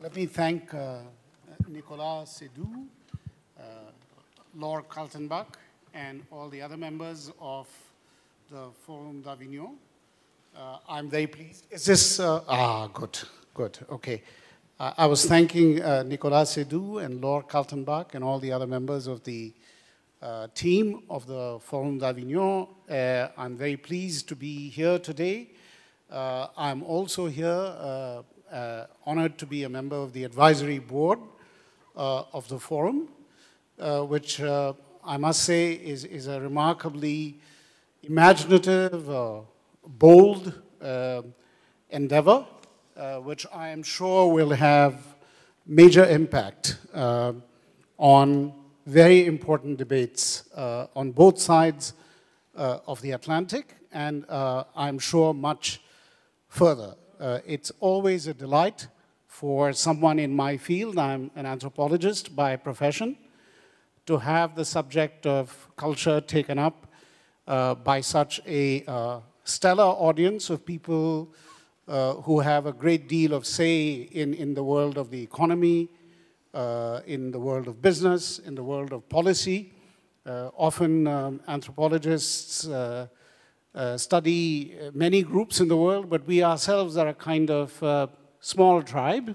Let me thank Nicolas Seydoux, Laure Kaltenbach, and all the other members of the Forum d'Avignon. I'm very pleased. Is this, good, okay. I was thanking Nicolas Seydoux and Laure Kaltenbach and all the other members of the team of the Forum d'Avignon. I'm very pleased to be here today. I'm also here honored to be a member of the advisory board of the Forum, which I must say is a remarkably imaginative, bold endeavor, which I am sure will have major impact on very important debates on both sides of the Atlantic, and I'm sure much further. It's always a delight for someone in my field, I'm an anthropologist by profession, to have the subject of culture taken up by such a stellar audience of people who have a great deal of say in the world of the economy, in the world of business, in the world of policy. Often anthropologists study many groups in the world, but we ourselves are a kind of small tribe,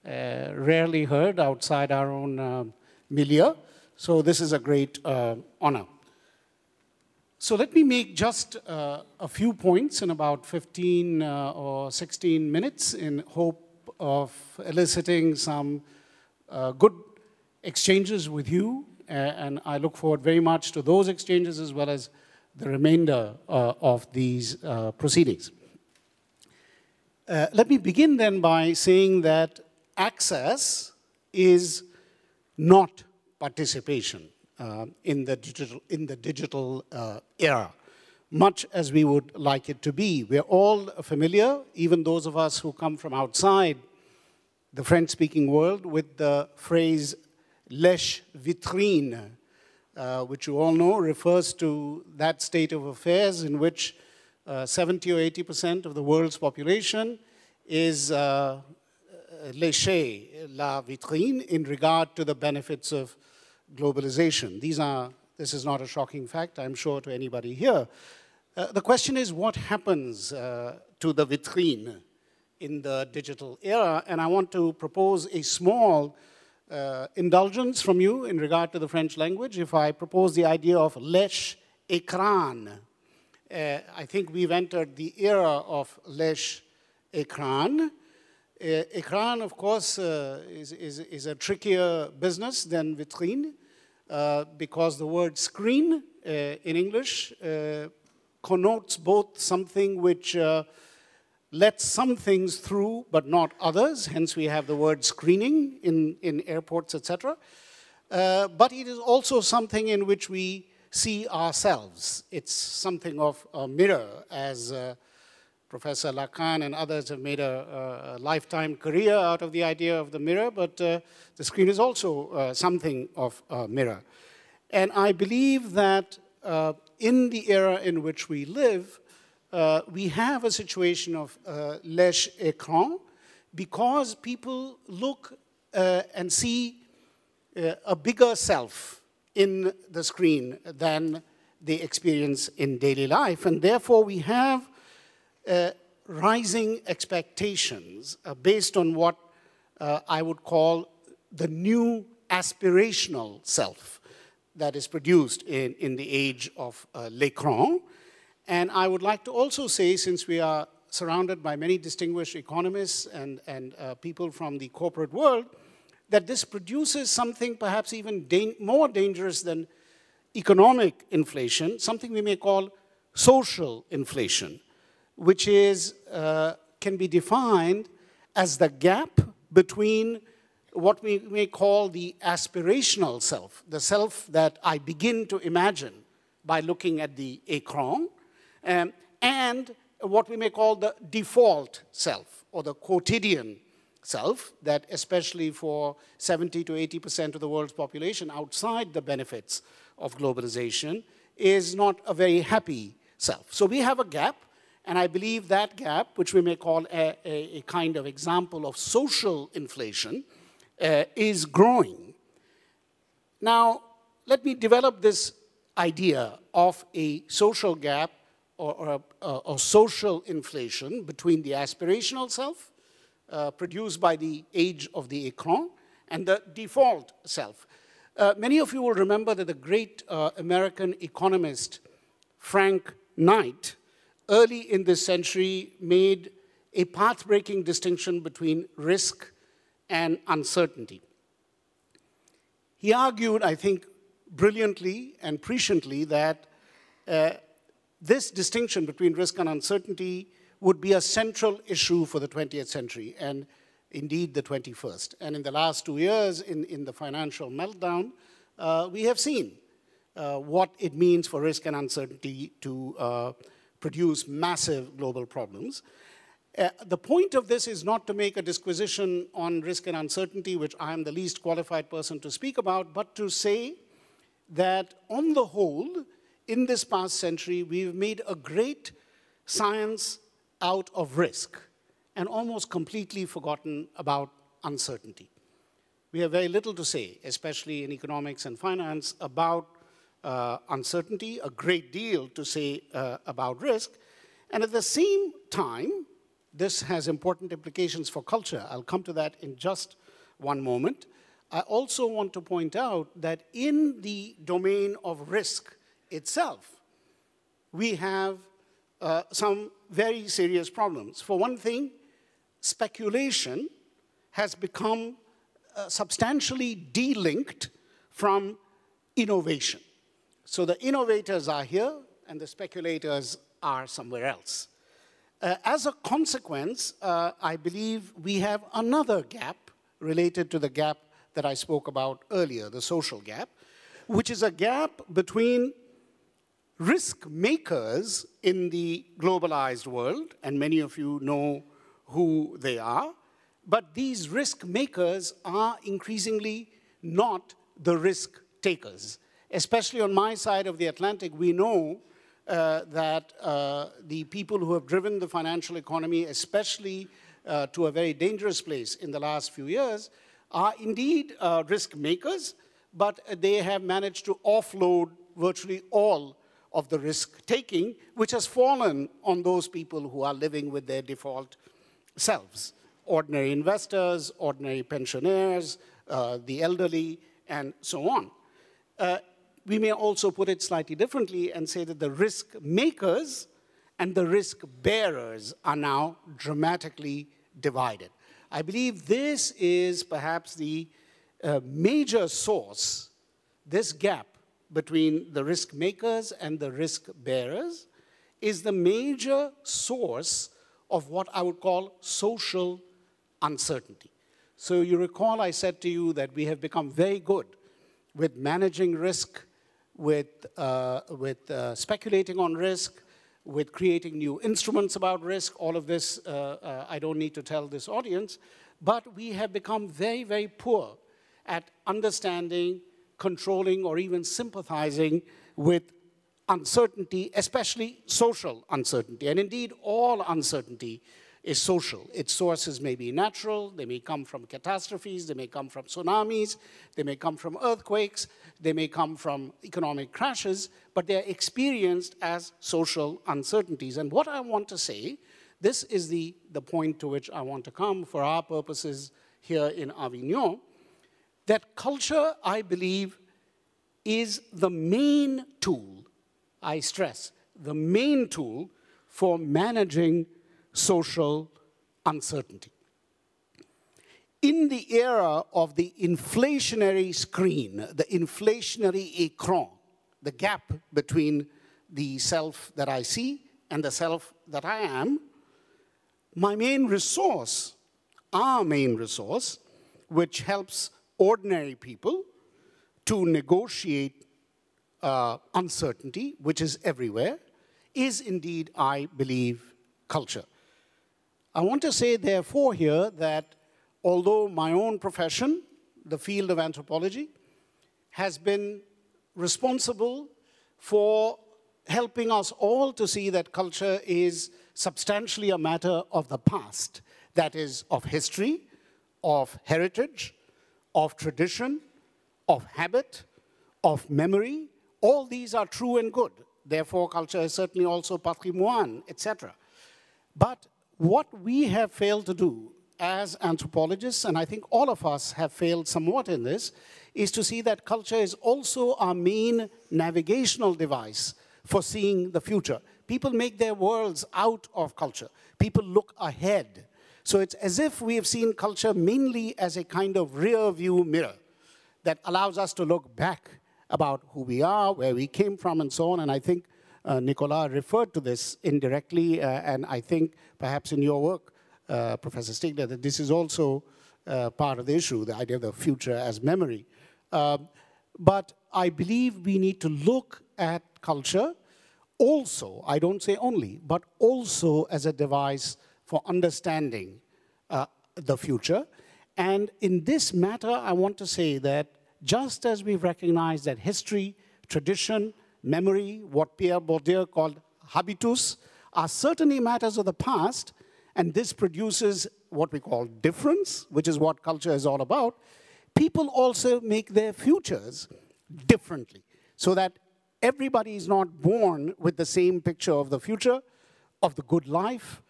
rarely heard outside our own milieu. So this is a great honor. So let me make just a few points in about 15 or 16 minutes in hope of eliciting some good exchanges with you, and I look forward very much to those exchanges as well as the remainder of these proceedings. Let me begin then by saying that access is not participation in the digital era, much as we would like it to be. We're all familiar, even those of us who come from outside the French-speaking world, with the phrase lèche vitrine, which you all know refers to that state of affairs in which 70 or 80% of the world's population is lécher la vitrine in regard to the benefits of globalization. This is not a shocking fact, I'm sure, to anybody here. The question is, what happens to the vitrine in the digital era? And I want to propose a small indulgence from you in regard to the French language. If I propose the idea of lèche écran, I think we've entered the era of lèche écran. Écran, of course, is a trickier business than vitrine because the word screen in English connotes both something which lets some things through but not others, hence we have the word screening in airports, etc. But it is also something in which we see ourselves. It's something of a mirror, as Professor Lacan and others have made a lifetime career out of the idea of the mirror, but the screen is also something of a mirror. And I believe that in the era in which we live, we have a situation of lèche écran because people look and see a bigger self in the screen than they experience in daily life. And therefore, we have rising expectations based on what I would call the new aspirational self that is produced in the age of l'écran. And I would like to also say, since we are surrounded by many distinguished economists and people from the corporate world, that this produces something perhaps even more dangerous than economic inflation, something we may call social inflation, which is, can be defined as the gap between what we may call the aspirational self, the self that I begin to imagine by looking at the écran, and what we may call the default self, or the quotidian self, that especially for 70 to 80% of the world's population outside the benefits of globalization is not a very happy self. So we have a gap, And I believe that gap, which we may call a kind of example of social inflation, is growing. Now, let me develop this idea of a social gap or social inflation between the aspirational self, produced by the age of the écran, and the default self. Many of you will remember that the great American economist Frank Knight, early in this century, made a path-breaking distinction between risk and uncertainty. He argued, I think, brilliantly and presciently that this distinction between risk and uncertainty would be a central issue for the 20th century and indeed the 21st. And in the last 2 years, in the financial meltdown, we have seen what it means for risk and uncertainty to produce massive global problems. The point of this is not to make a disquisition on risk and uncertainty, which I am the least qualified person to speak about, but to say that on the whole, in this past century, we've made a great science out of risk and almost completely forgotten about uncertainty. We have very little to say, especially in economics and finance, about uncertainty, a great deal to say about risk. And at the same time, this has important implications for culture. I'll come to that in just one moment. I also want to point out that in the domain of risk itself, we have some very serious problems. For one thing, speculation has become substantially de-linked from innovation. So the innovators are here, and the speculators are somewhere else. As a consequence, I believe we have another gap related to the gap that I spoke about earlier, the social gap, which is a gap between risk makers in the globalized world, and many of you know who they are, but these risk makers are increasingly not the risk takers. Especially on my side of the Atlantic, we know that the people who have driven the financial economy, especially to a very dangerous place in the last few years, are indeed risk makers, but they have managed to offload virtually all of the risk taking, which has fallen on those people who are living with their default selves. Ordinary investors, ordinary pensioners, the elderly, and so on. We may also put it slightly differently and say that the risk makers and the risk bearers are now dramatically divided. I believe this is perhaps the major source, this gap between the risk makers and the risk bearers is the major source of what I would call social uncertainty. So you recall I said to you that we have become very good with managing risk, with speculating on risk, with creating new instruments about risk. All of this, I don't need to tell this audience, but we have become very, very poor at understanding, controlling, or even sympathizing with uncertainty, especially social uncertainty. And indeed, all uncertainty is social. Its sources may be natural, they may come from catastrophes, they may come from tsunamis, they may come from earthquakes, they may come from economic crashes, but they're experienced as social uncertainties. And what I want to say, this is the point to which I want to come for our purposes here in Avignon, that culture, I believe, is the main tool, I stress, the main tool for managing social uncertainty. In the era of the inflationary screen, the inflationary écran, the gap between the self that I see and the self that I am, my main resource, our main resource, which helps ordinary people to negotiate uncertainty, which is everywhere, is indeed, I believe, culture. I want to say, therefore, here that although my own profession, the field of anthropology, has been responsible for helping us all to see that culture is substantially a matter of the past, that is, of history, of heritage, of tradition, of habit, of memory. All these are true and good. Therefore, culture is certainly also patrimoine, etc. But what we have failed to do as anthropologists, and I think all of us have failed somewhat in this, is to see that culture is also our main navigational device for seeing the future. People make their worlds out of culture. People look ahead. So it's as if we have seen culture mainly as a kind of rear view mirror that allows us to look back about who we are, where we came from, and so on. And I think Nicolas referred to this indirectly, and I think perhaps in your work, Professor Stigler, that this is also part of the issue, the idea of the future as memory. But I believe we need to look at culture also, I don't say only, but also as a device for understanding the future. And in this matter, I want to say that just as we've recognized that history, tradition, memory, what Pierre Bourdieu called habitus, are certainly matters of the past, and this produces what we call difference, which is what culture is all about, people also make their futures differently, so that everybody is not born with the same picture of the future, of the good life,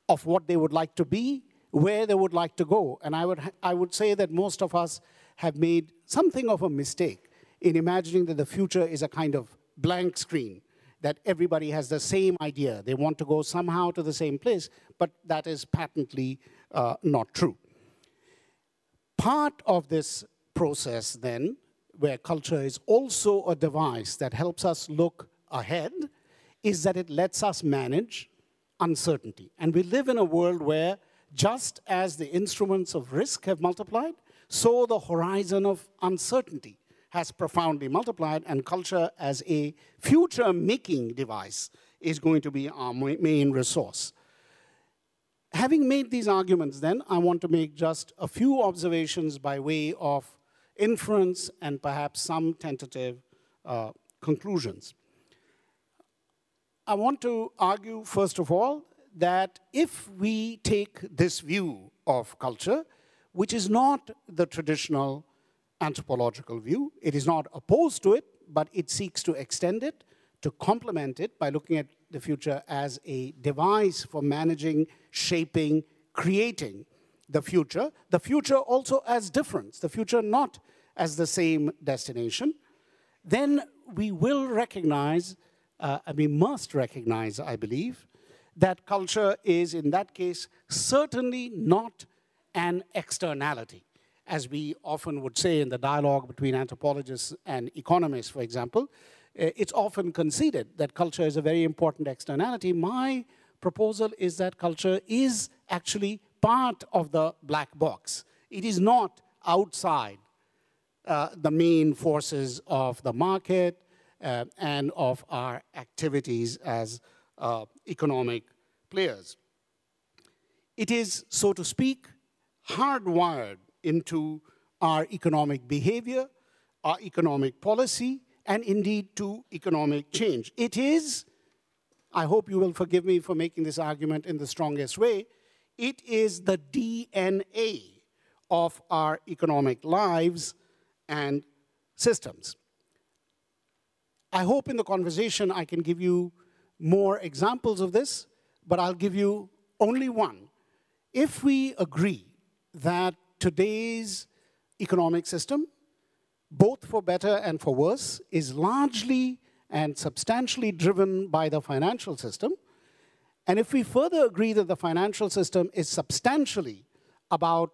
of what they would like to be, where they would like to go. And I would say that most of us have made something of a mistake in imagining that the future is a kind of blank screen, that everybody has the same idea. They want to go somehow to the same place, but that is patently not true. Part of this process, then, where culture is also a device that helps us look ahead, is that it lets us manage uncertainty. And we live in a world where, just as the instruments of risk have multiplied, so the horizon of uncertainty has profoundly multiplied, and culture as a future-making device is going to be our main resource. Having made these arguments, then, I want to make just a few observations by way of inference and perhaps some tentative conclusions. I want to argue, first of all, that if we take this view of culture, which is not the traditional anthropological view, it is not opposed to it, but it seeks to extend it, to complement it by looking at the future as a device for managing, shaping, creating the future also as difference, the future not as the same destination, then we will recognize, and we must recognize, I believe, that culture is, in that case, certainly not an externality. As we often would say in the dialogue between anthropologists and economists, for example, it's often conceded that culture is a very important externality. My proposal is that culture is actually part of the black box. It is not outside the main forces of the market and of our activities as economic players. It is, so to speak, hardwired into our economic behavior, our economic policy, and indeed to economic change. It is, I hope you will forgive me for making this argument in the strongest way, it is the DNA of our economic lives and systems. I hope in the conversation I can give you more examples of this, but I'll give you only one. If we agree that today's economic system, both for better and for worse, is largely and substantially driven by the financial system, and if we further agree that the financial system is substantially about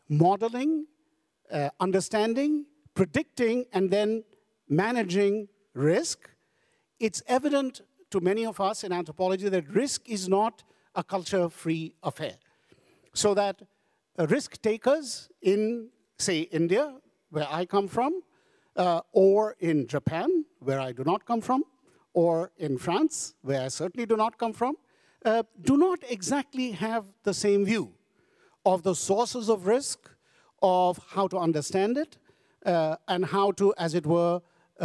modeling, understanding, predicting, and then managing risk, it's evident to many of us in anthropology that risk is not a culture-free affair. So that risk takers in, say, India, where I come from, or in Japan, where I do not come from, or in France, where I certainly do not come from, do not exactly have the same view of the sources of risk, of how to understand it, and how to, as it were,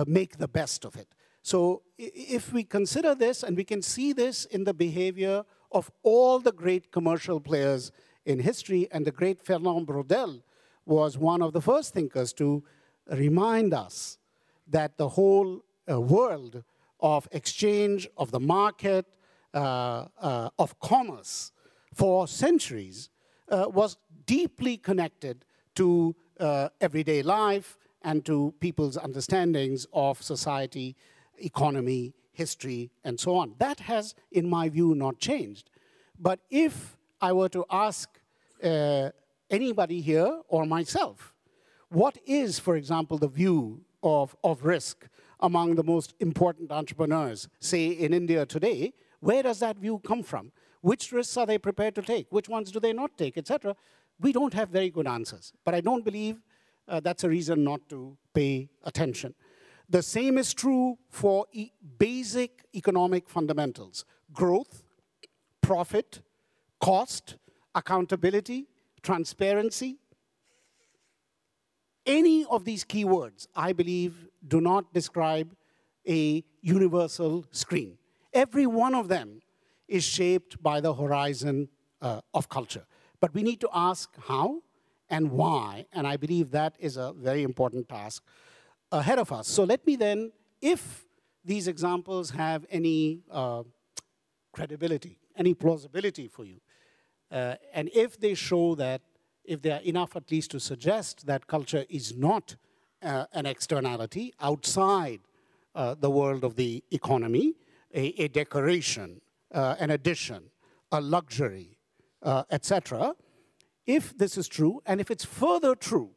make the best of it. So if we consider this, and we can see this in the behavior of all the great commercial players in history, and the great Fernand Braudel was one of the first thinkers to remind us that the whole world of exchange, of the market, of commerce for centuries was deeply connected to everyday life and to people's understandings of society, economy, history, and so on. That has, in my view, not changed. But if I were to ask anybody here or myself, what is, for example, the view of risk among the most important entrepreneurs, say in India today, where does that view come from? Which risks are they prepared to take? Which ones do they not take, etc.? We don't have very good answers. But I don't believe that's a reason not to pay attention. The same is true for basic economic fundamentals: growth, profit, cost, accountability, transparency. Any of these keywords, I believe, do not describe a universal screen. Every one of them is shaped by the horizon of culture. But we need to ask how and why, and I believe that is a very important task ahead of us. So let me then, if these examples have any credibility, any plausibility for you, and if they show that, if they are enough at least to suggest that culture is not an externality outside the world of the economy, a decoration, an addition, a luxury, etc. If this is true, and if it's further true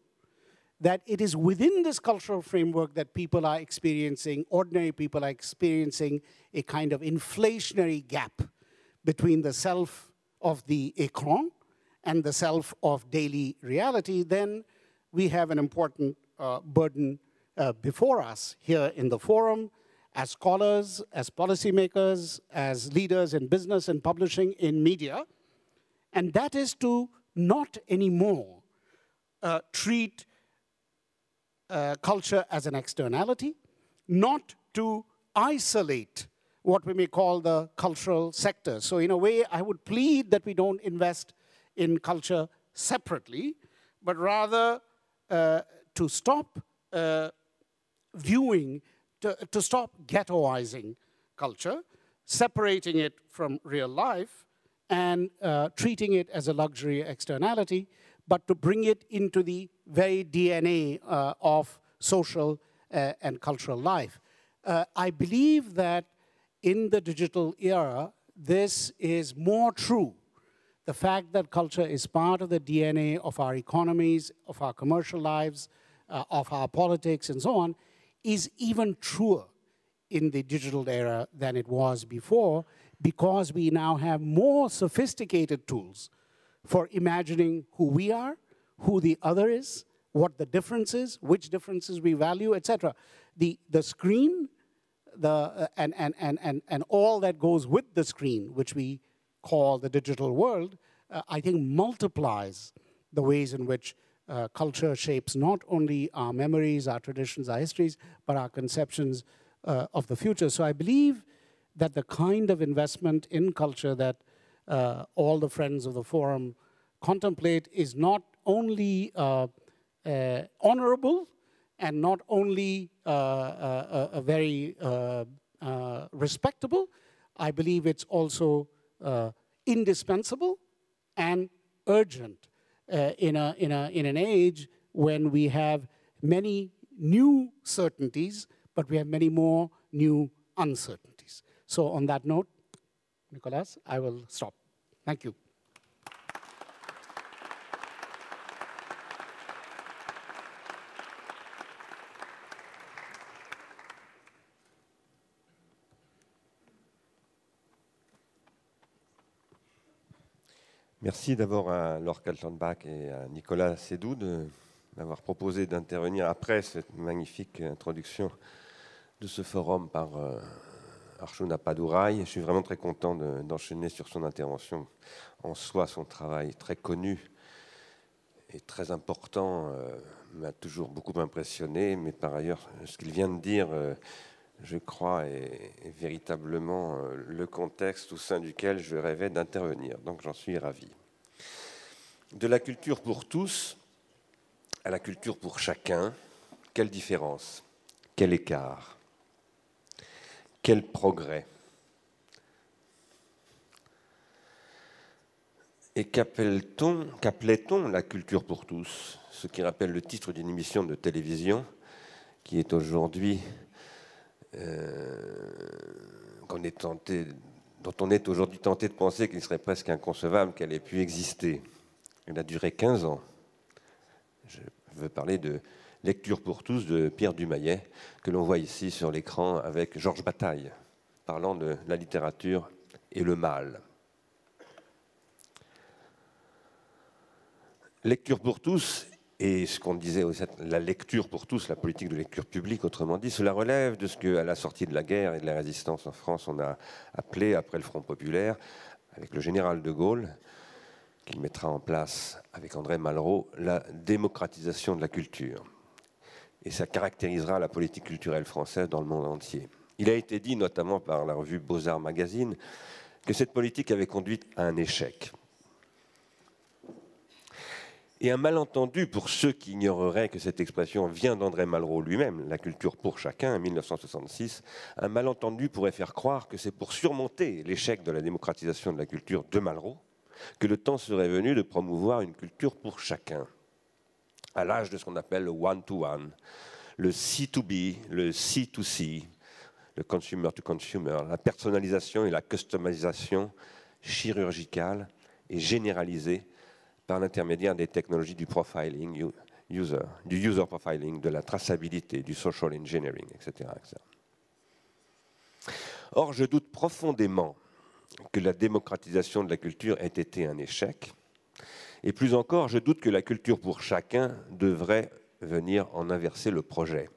that it is within this cultural framework that people are experiencing, ordinary people are experiencing a kind of inflationary gap between the self of the écran and the self of daily reality, then we have an important burden before us here in the forum, as scholars, as policymakers, as leaders in business and publishing, in media, and that is to not anymore treat culture as an externality, not to isolate what we may call the cultural sector. So in a way, I would plead that we don't invest in culture separately, but rather to stop viewing, to stop ghettoizing culture, separating it from real life, and treating it as a luxury externality, but to bring it into the very DNA of social and cultural life. I believe that in the digital era, this is more true. The fact that culture is part of the DNA of our economies, of our commercial lives, of our politics, and so on, is even truer in the digital era than it was before, because we now have more sophisticated tools for imagining who we are, who the other is, what the difference is, which differences we value, etc. The screen, and all that goes with the screen, which we call the digital world, I think multiplies the ways in which culture shapes not only our memories, our traditions, our histories, but our conceptions of the future. So I believe that the kind of investment in culture that all the friends of the forum contemplate is not only honorable and not only a very respectable, I believe it's also indispensable and urgent in an age when we have many new certainties, but we have many more new uncertainties. So on that note, Nicolas, I will stop. Thank you. Merci d'abord à Laure Kaltenbach et à Nicolas Sédou de m'avoir proposé d'intervenir après cette magnifique introduction de ce forum par Archana Padurai. Je suis vraiment très content d'enchaîner sur son intervention. En soi, son travail très connu et très important m'a toujours beaucoup impressionné, mais par ailleurs, ce qu'il vient de dire je crois, est véritablement le contexte au sein duquel je rêvais d'intervenir. Donc j'en suis ravi. De la culture pour tous à la culture pour chacun, quelle différence, quel écart, quel progrès. Et qu'appelait-on la culture pour tous? Ce qui rappelle le titre d'une émission de télévision qui est aujourd'hui, dont on est aujourd'hui tenté de penser qu'il serait presque inconcevable qu'elle ait pu exister. Elle a duré 15 ans. Je veux parler de Lecture pour tous de Pierre Dumayet, que l'on voit ici sur l'écran avec Georges Bataille, parlant de la littérature et le mal. Lecture pour tous, et ce qu'on disait aussi, la lecture pour tous, la politique de lecture publique, autrement dit, cela relève de ce qu'à la sortie de la guerre et de la résistance en France, on a appelé, après le Front populaire, avec le général de Gaulle, qu'il mettra en place avec André Malraux, la démocratisation de la culture. Et ça caractérisera la politique culturelle française dans le monde entier. Il a été dit, notamment par la revue Beaux-Arts Magazine, que cette politique avait conduit à un échec. Et un malentendu pour ceux qui ignoreraient que cette expression vient d'André Malraux lui-même, la culture pour chacun, en 1966, un malentendu pourrait faire croire que c'est pour surmonter l'échec de la démocratisation de la culture de Malraux que le temps serait venu de promouvoir une culture pour chacun, à l'âge de ce qu'on appelle le one-to-one, le C2B, le C2C, le consumer-to-consumer, la personnalisation et la customisation chirurgicale et généralisée par l'intermédiaire des technologies du profiling, du user profiling, de la traçabilité, du social engineering, etc., etc. Or, je doute profondément que la démocratisation de la culture ait été un échec. Et plus encore, je doute que la culture pour chacun devrait venir en inverser le projet.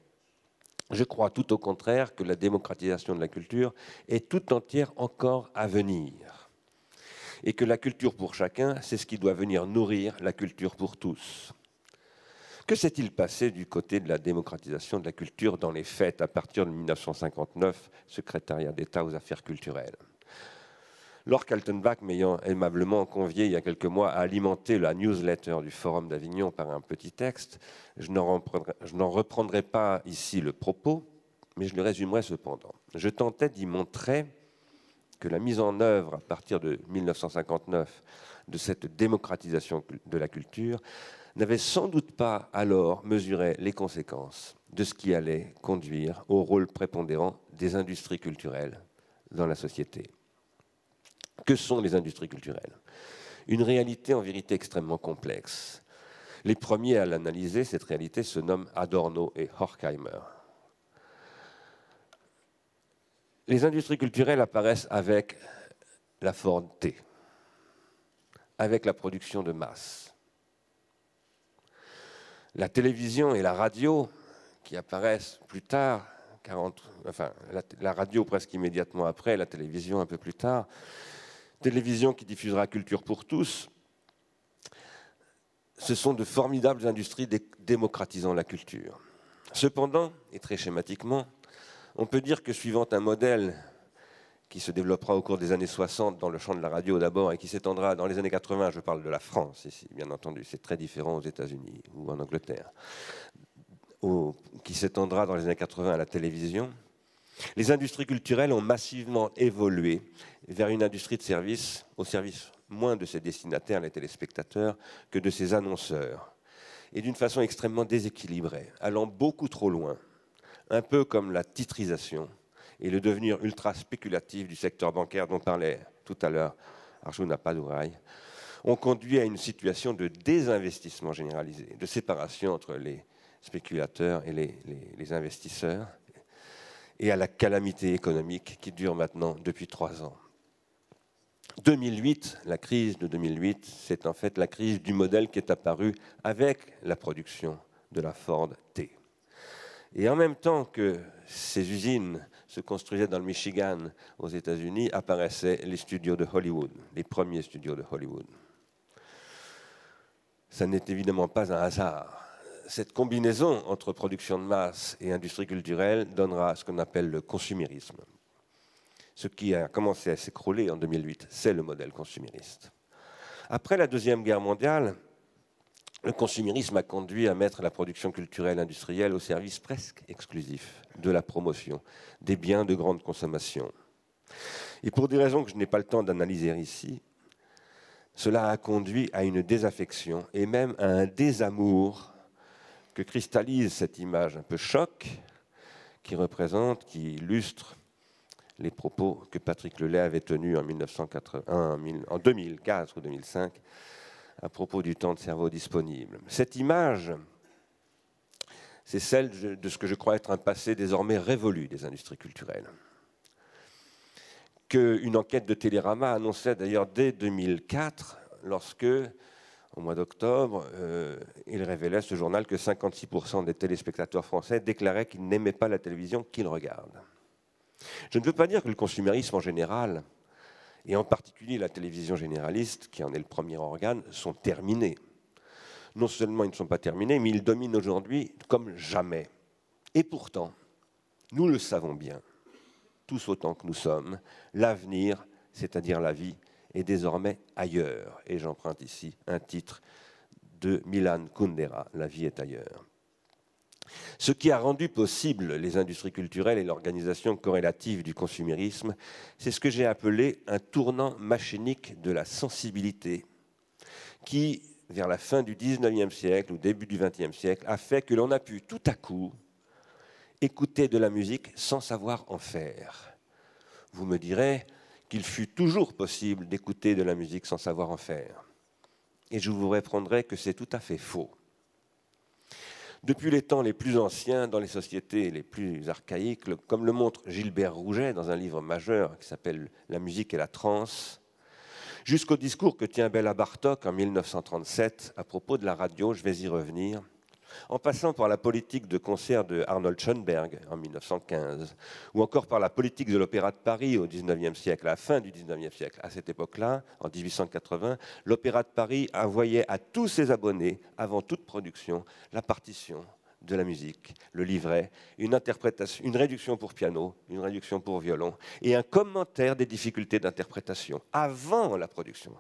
Je crois tout au contraire que la démocratisation de la culture est tout entière encore à venir. Et que la culture pour chacun, c'est ce qui doit venir nourrir la culture pour tous. Que s'est-il passé du côté de la démocratisation de la culture dans les faits à partir de 1959, secrétariat d'État aux affaires culturelles? Lord Kaltenbach m'ayant aimablement convié il y a quelques mois à alimenter la newsletter du Forum d'Avignon par un petit texte, je n'en reprendrai pas ici le propos, mais je le résumerai cependant. Je tentais d'y montrer que la mise en œuvre à partir de 1959 de cette démocratisation de la culture n'avait sans doute pas alors mesuré les conséquences de ce qui allait conduire au rôle prépondérant des industries culturelles dans la société. Que sont les industries culturelles? Une réalité en vérité extrêmement complexe. Les premiers à l'analyser, cette réalité, se nomment Adorno et Horkheimer. Les industries culturelles apparaissent avec la Ford T, avec la production de masse. La télévision et la radio, qui apparaissent plus tard, la radio presque immédiatement après, la télévision un peu plus tard, télévision qui diffusera culture pour tous, ce sont de formidables industries démocratisant la culture. Cependant, et très schématiquement, on peut dire que suivant un modèle qui se développera au cours des années 60 dans le champ de la radio d'abord et qui s'étendra dans les années 80, je parle de la France ici, bien entendu, c'est très différent aux États-Unis ou en Angleterre, qui s'étendra dans les années 80 à la télévision, les industries culturelles ont massivement évolué vers une industrie de service, au service moins de ses destinataires, les téléspectateurs, que de ses annonceurs, et d'une façon extrêmement déséquilibrée, allant beaucoup trop loin, un peu comme la titrisation et le devenir ultra spéculatif du secteur bancaire dont parlait tout à l'heure Arjuna Padurai, ont conduit à une situation de désinvestissement généralisé, de séparation entre les spéculateurs et les investisseurs, et à la calamité économique qui dure maintenant depuis 3 ans. 2008, la crise de 2008, c'est en fait la crise du modèle qui est apparu avec la production de la Ford T. Et en même temps que ces usines se construisaient dans le Michigan, aux États-Unis, apparaissaient les studios de Hollywood, les premiers studios de Hollywood. Ça n'est évidemment pas un hasard. cette combinaison entre production de masse et industrie culturelle donnera ce qu'on appelle le consumérisme. Ce qui a commencé à s'écrouler en 2008, c'est le modèle consumériste. Après la Deuxième Guerre mondiale, le consumérisme a conduit à mettre la production culturelle industrielle au service presque exclusif de la promotion des biens de grande consommation. Et pour des raisons que je n'ai pas le temps d'analyser ici, cela a conduit à une désaffection et même à un désamour que cristallise cette image un peu choc qui illustre les propos que Patrick Lelay avait tenus en 2004 ou 2005 à propos du temps de cerveau disponible. Cette image, c'est celle de ce que je crois être un passé désormais révolu des industries culturelles. Qu'une enquête de Télérama annonçait d'ailleurs dès 2004, lorsque, au mois d'octobre, il révélait ce journal que 56% des téléspectateurs français déclaraient qu'ils n'aimaient pas la télévision qu'ils regardent. Je ne veux pas dire que le consumérisme en général, et en particulier la télévision généraliste, qui en est le premier organe, sont terminés. Non seulement ils ne sont pas terminés, mais ils dominent aujourd'hui comme jamais. Et pourtant, nous le savons bien, tous autant que nous sommes, l'avenir, c'est-à-dire la vie, est désormais ailleurs. Et j'emprunte ici un titre de Milan Kundera, La vie est ailleurs. Ce qui a rendu possible les industries culturelles et l'organisation corrélative du consumérisme, c'est ce que j'ai appelé un tournant machinique de la sensibilité qui, vers la fin du XIXe siècle ou début du XXe siècle, a fait que l'on a pu tout à coup écouter de la musique sans savoir en faire. Vous me direz qu'il fut toujours possible d'écouter de la musique sans savoir en faire. Et je vous répondrai que c'est tout à fait faux. Depuis les temps les plus anciens, dans les sociétés les plus archaïques, comme le montre Gilbert Rouget dans un livre majeur qui s'appelle « La musique et la transe », jusqu'au discours que tient Béla Bartók en 1937 à propos de la radio, je vais y revenir, en passant par la politique de concert de Arnold Schoenberg en 1915, ou encore par la politique de l'Opéra de Paris au XIXe siècle, à la fin du XIXe siècle. À cette époque-là, en 1880, l'Opéra de Paris envoyait à tous ses abonnés, avant toute production, la partition de la musique, le livret, une interprétation, une réduction pour piano, une réduction pour violon, et un commentaire des difficultés d'interprétation, avant la production.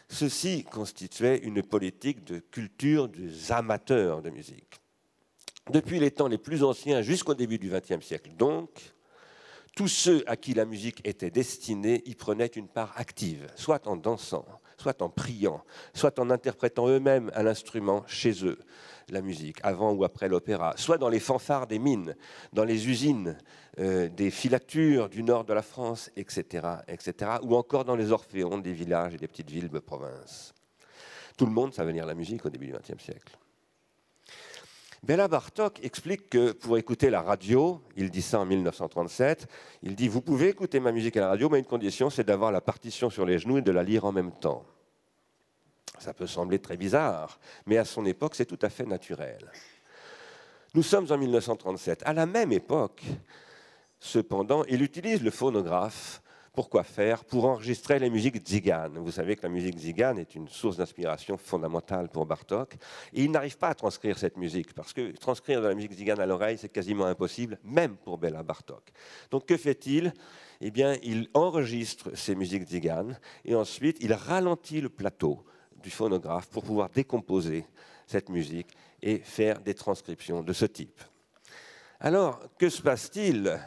Ceci constituait une politique de culture des amateurs de musique. Depuis les temps les plus anciens jusqu'au début du XXe siècle, donc, tous ceux à qui la musique était destinée y prenaient une part active, soit en dansant, soit en priant, soit en interprétant eux-mêmes à l'instrument chez eux la musique, avant ou après l'opéra, soit dans les fanfares des mines, dans les usines des filatures du nord de la France, etc., ou encore dans les orphéons des villages et des petites villes de province. Tout le monde savait lire la musique au début du XXe siècle. Béla Bartók explique que pour écouter la radio, il dit ça en 1937, il dit « Vous pouvez écouter ma musique à la radio, mais une condition, c'est d'avoir la partition sur les genoux et de la lire en même temps. » Ça peut sembler très bizarre, mais à son époque, c'est tout à fait naturel. Nous sommes en 1937. À la même époque, cependant, il utilise le phonographe. Pourquoi faire? Pour enregistrer les musiques tziganes. Vous savez que la musique tzigane est une source d'inspiration fondamentale pour Bartók. Et il n'arrive pas à transcrire cette musique, parce que transcrire de la musique tzigane à l'oreille, c'est quasiment impossible, même pour Béla Bartók. Donc que fait-il? Eh bien, il enregistre ces musiques tziganes, et ensuite, il ralentit le plateau du phonographe pour pouvoir décomposer cette musique et faire des transcriptions de ce type. Alors, que se passe-t-il?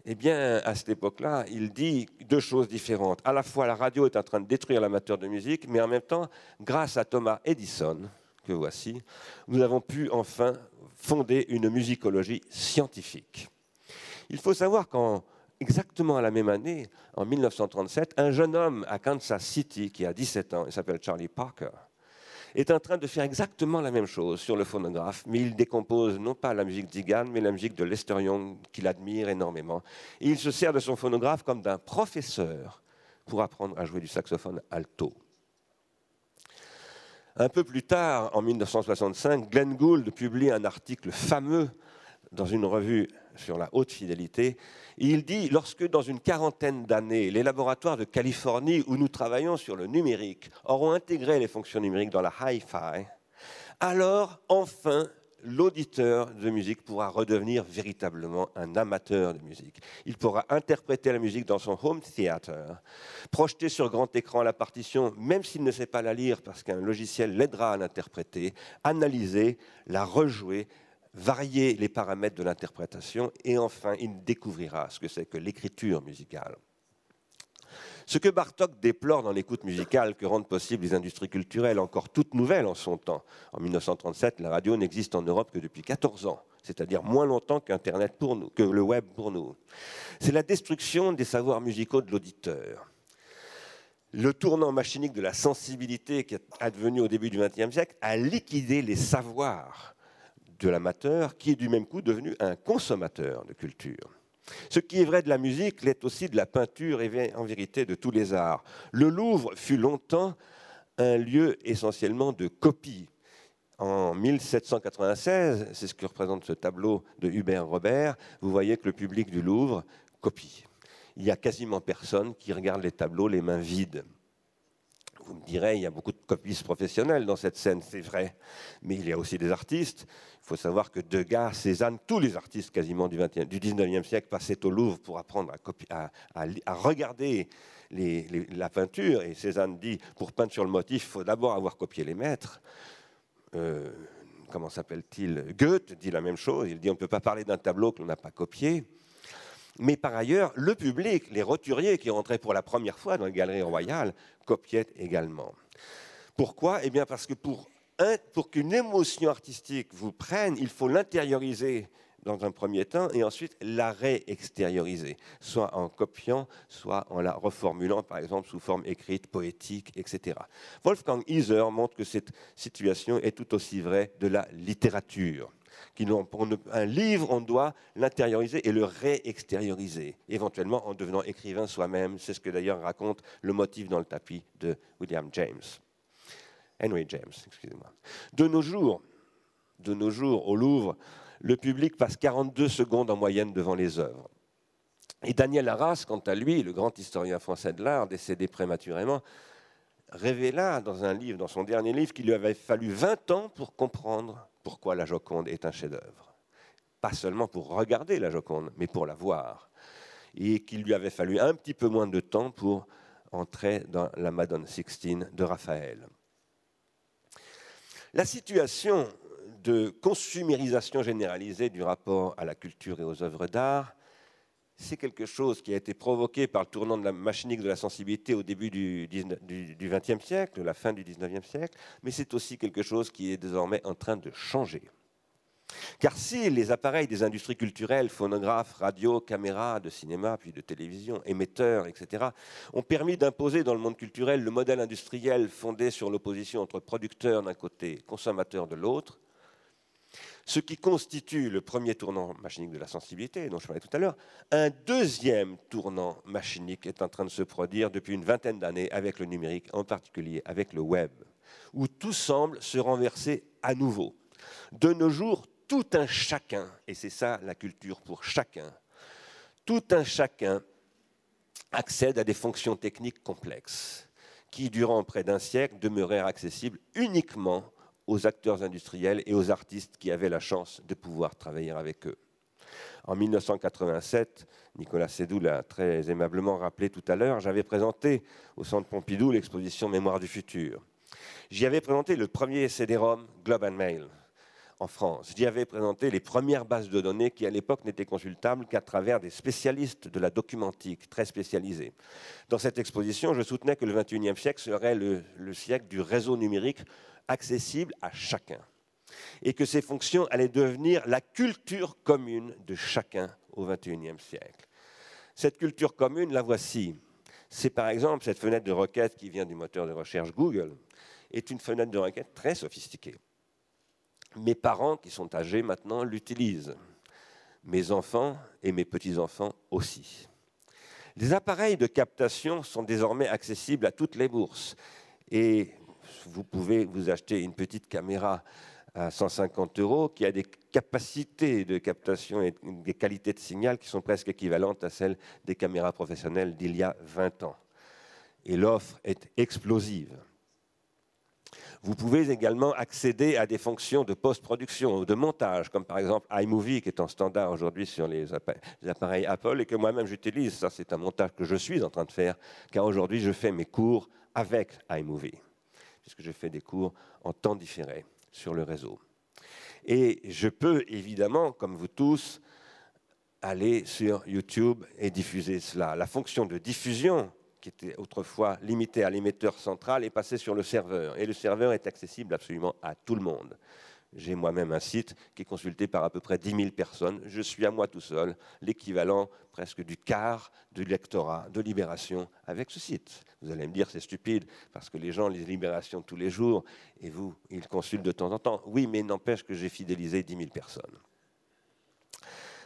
Eh bien, à cette époque-là, il dit deux choses différentes. À la fois, la radio est en train de détruire l'amateur de musique, mais en même temps, grâce à Thomas Edison, que voici, nous avons pu enfin fonder une musicologie scientifique. Il faut savoir exactement à la même année, en 1937, un jeune homme à Kansas City, qui a 17 ans, il s'appelle Charlie Parker, est en train de faire exactement la même chose sur le phonographe, mais il décompose non pas la musique tzigane, mais la musique de Lester Young, qu'il admire énormément. Et il se sert de son phonographe comme d'un professeur pour apprendre à jouer du saxophone alto. Un peu plus tard, en 1965, Glenn Gould publie un article fameux dans une revue sur la haute fidélité. Il dit, lorsque dans une quarantaine d'années, les laboratoires de Californie où nous travaillons sur le numérique auront intégré les fonctions numériques dans la hi-fi, alors enfin l'auditeur de musique pourra redevenir véritablement un amateur de musique. Il pourra interpréter la musique dans son home theater, projeter sur grand écran la partition, même s'il ne sait pas la lire parce qu'un logiciel l'aidera à l'interpréter, analyser, la rejouer, varier les paramètres de l'interprétation et enfin il découvrira ce que c'est que l'écriture musicale. Ce que Bartók déplore dans l'écoute musicale que rendent possibles les industries culturelles encore toutes nouvelles en son temps. En 1937, la radio n'existe en Europe que depuis 14 ans, c'est-à-dire moins longtemps qu'Internet pour nous, que le web pour nous. C'est la destruction des savoirs musicaux de l'auditeur. Le tournant machinique de la sensibilité qui est advenu au début du XXe siècle a liquidé les savoirs de l'amateur qui est du même coup devenu un consommateur de culture. Ce qui est vrai de la musique l'est aussi de la peinture et en vérité de tous les arts. Le Louvre fut longtemps un lieu essentiellement de copie. En 1796, c'est ce que représente ce tableau de Hubert Robert, vous voyez que le public du Louvre copie. Il n'y a quasiment personne qui regarde les tableaux les mains vides. Vous me direz, il y a beaucoup de copistes professionnels dans cette scène, c'est vrai. Mais il y a aussi des artistes. Il faut savoir que Degas, Cézanne, tous les artistes quasiment du 19e siècle passaient au Louvre pour apprendre à regarder la peinture. Et Cézanne dit, pour peindre sur le motif, il faut d'abord avoir copié les maîtres. Comment s'appelle-t-il? Goethe dit la même chose. Il dit, on ne peut pas parler d'un tableau que l'on n'a pas copié. Mais par ailleurs, le public, les roturiers qui rentraient pour la première fois dans les galeries royales, copiaient également. Pourquoi? Eh bien parce que pour qu'une émotion artistique vous prenne, il faut l'intérioriser dans un premier temps et ensuite la réextérioriser, soit en copiant, soit en la reformulant, par exemple sous forme écrite, poétique, etc. Wolfgang Iser montre que cette situation est tout aussi vraie de la littérature. Un livre, on doit l'intérioriser et le réextérioriser, éventuellement en devenant écrivain soi-même. C'est ce que d'ailleurs raconte le motif dans le tapis de Henry James. Excusez-moi. De nos jours, au Louvre, le public passe 42 secondes en moyenne devant les œuvres. Et Daniel Arras, quant à lui, le grand historien français de l'art, décédé prématurément, révéla dans un livre, dans son dernier livre, qu'il lui avait fallu 20 ans pour comprendre pourquoi la Joconde est un chef-d'œuvre. Pas seulement pour regarder la Joconde, mais pour la voir. Et qu'il lui avait fallu un petit peu moins de temps pour entrer dans la Madone Sixtine de Raphaël. La situation de consumérisation généralisée du rapport à la culture et aux œuvres d'art, c'est quelque chose qui a été provoqué par le tournant de la machinique de la sensibilité au début du XXe siècle, la fin du XIXe siècle, mais c'est aussi quelque chose qui est désormais en train de changer. Car si les appareils des industries culturelles, phonographes, radios, caméras de cinéma, puis de télévision, émetteurs, etc., ont permis d'imposer dans le monde culturel le modèle industriel fondé sur l'opposition entre producteurs d'un côté et consommateurs de l'autre, ce qui constitue le premier tournant machinique de la sensibilité, dont je parlais tout à l'heure, un deuxième tournant machinique est en train de se produire depuis une vingtaine d'années avec le numérique, en particulier avec le web, où tout semble se renverser à nouveau. De nos jours, tout un chacun, et c'est ça la culture pour chacun, tout un chacun accède à des fonctions techniques complexes qui, durant près d'un siècle, demeurèrent accessibles uniquement aux acteurs industriels et aux artistes qui avaient la chance de pouvoir travailler avec eux. En 1987, Nicolas Seydoux l'a très aimablement rappelé tout à l'heure, j'avais présenté au Centre Pompidou l'exposition Mémoire du futur. J'y avais présenté le premier CD-ROM Globe and Mail en France. J'y avais présenté les premières bases de données qui, à l'époque, n'étaient consultables qu'à travers des spécialistes de la documentique, très spécialisés. Dans cette exposition, je soutenais que le XXIe siècle serait le siècle du réseau numérique accessible à chacun, et que ces fonctions allaient devenir la culture commune de chacun au XXIe siècle. Cette culture commune, la voici. C'est par exemple cette fenêtre de requête qui vient du moteur de recherche Google, est une fenêtre de requête très sophistiquée. Mes parents, qui sont âgés maintenant, l'utilisent. Mes enfants et mes petits-enfants aussi. Les appareils de captation sont désormais accessibles à toutes les bourses. Et vous pouvez vous acheter une petite caméra à 150 € qui a des capacités de captation et des qualités de signal qui sont presque équivalentes à celles des caméras professionnelles d'il y a 20 ans. Et l'offre est explosive. Vous pouvez également accéder à des fonctions de post-production ou de montage, comme par exemple iMovie, qui est en standard aujourd'hui sur les appareils Apple et que moi-même j'utilise. Ça, c'est un montage que je suis en train de faire, car aujourd'hui, je fais mes cours avec iMovie, puisque je fais des cours en temps différé sur le réseau. Et je peux évidemment, comme vous tous, aller sur YouTube et diffuser cela. La fonction de diffusion, qui était autrefois limitée à l'émetteur central, est passée sur le serveur. Et le serveur est accessible absolument à tout le monde. J'ai moi-même un site qui est consulté par à peu près 10 000 personnes. Je suis à moi tout seul, l'équivalent presque du quart du lectorat de Libération avec ce site. Vous allez me dire c'est stupide parce que les gens lisent Libération tous les jours et vous, ils consultent de temps en temps. Oui, mais n'empêche que j'ai fidélisé 10 000 personnes.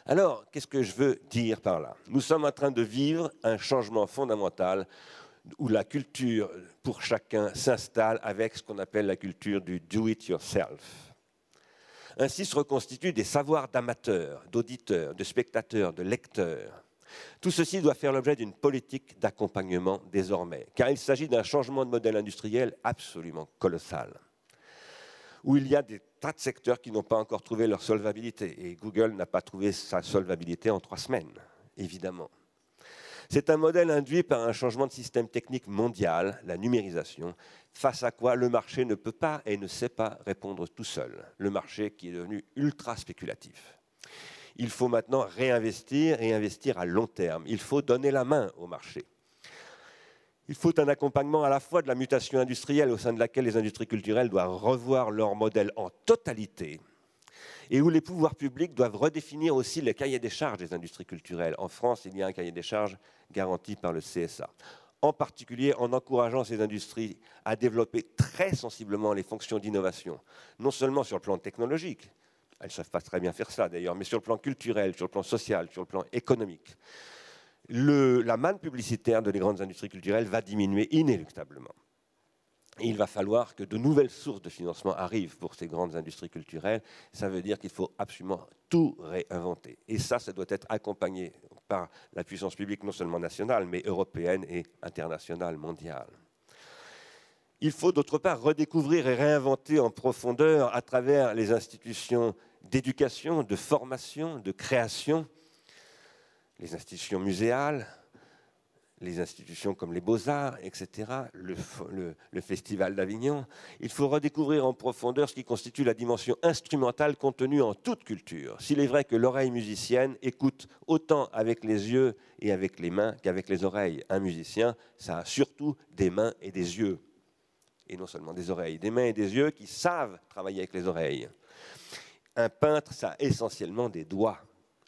Alors, qu'est-ce que je veux dire par là? Nous sommes en train de vivre un changement fondamental où la culture pour chacun s'installe avec ce qu'on appelle la culture du do-it-yourself. Ainsi se reconstituent des savoirs d'amateurs, d'auditeurs, de spectateurs, de lecteurs. Tout ceci doit faire l'objet d'une politique d'accompagnement désormais, car il s'agit d'un changement de modèle industriel absolument colossal, où il y a des tas de secteurs qui n'ont pas encore trouvé leur solvabilité. Et Google n'a pas trouvé sa solvabilité en 3 semaines, évidemment. C'est un modèle induit par un changement de système technique mondial, la numérisation, face à quoi le marché ne peut pas et ne sait pas répondre tout seul. Le marché qui est devenu ultra spéculatif. Il faut maintenant réinvestir et investir à long terme. Il faut donner la main au marché. Il faut un accompagnement à la fois de la mutation industrielle au sein de laquelle les industries culturelles doivent revoir leur modèle en totalité et où les pouvoirs publics doivent redéfinir aussi le cahier des charges des industries culturelles. En France, il y a un cahier des charges garanti par le CSA, en particulier en encourageant ces industries à développer très sensiblement les fonctions d'innovation, non seulement sur le plan technologique, elles ne savent pas très bien faire ça d'ailleurs, mais sur le plan culturel, sur le plan social, sur le plan économique. La manne publicitaire de les grandes industries culturelles va diminuer inéluctablement. Et il va falloir que de nouvelles sources de financement arrivent pour ces grandes industries culturelles. Ça veut dire qu'il faut absolument tout réinventer. Et ça doit être accompagné par la puissance publique, non seulement nationale, mais européenne et internationale, mondiale. Il faut d'autre part redécouvrir et réinventer en profondeur à travers les institutions d'éducation, de formation, de création, les institutions muséales, les institutions comme les Beaux-Arts, etc., le Festival d'Avignon. Il faut redécouvrir en profondeur ce qui constitue la dimension instrumentale contenue en toute culture. S'il est vrai que l'oreille musicienne écoute autant avec les yeux et avec les mains qu'avec les oreilles. Un musicien, ça a surtout des mains et des yeux. Et non seulement des oreilles, des mains et des yeux qui savent travailler avec les oreilles. Un peintre, ça a essentiellement des doigts,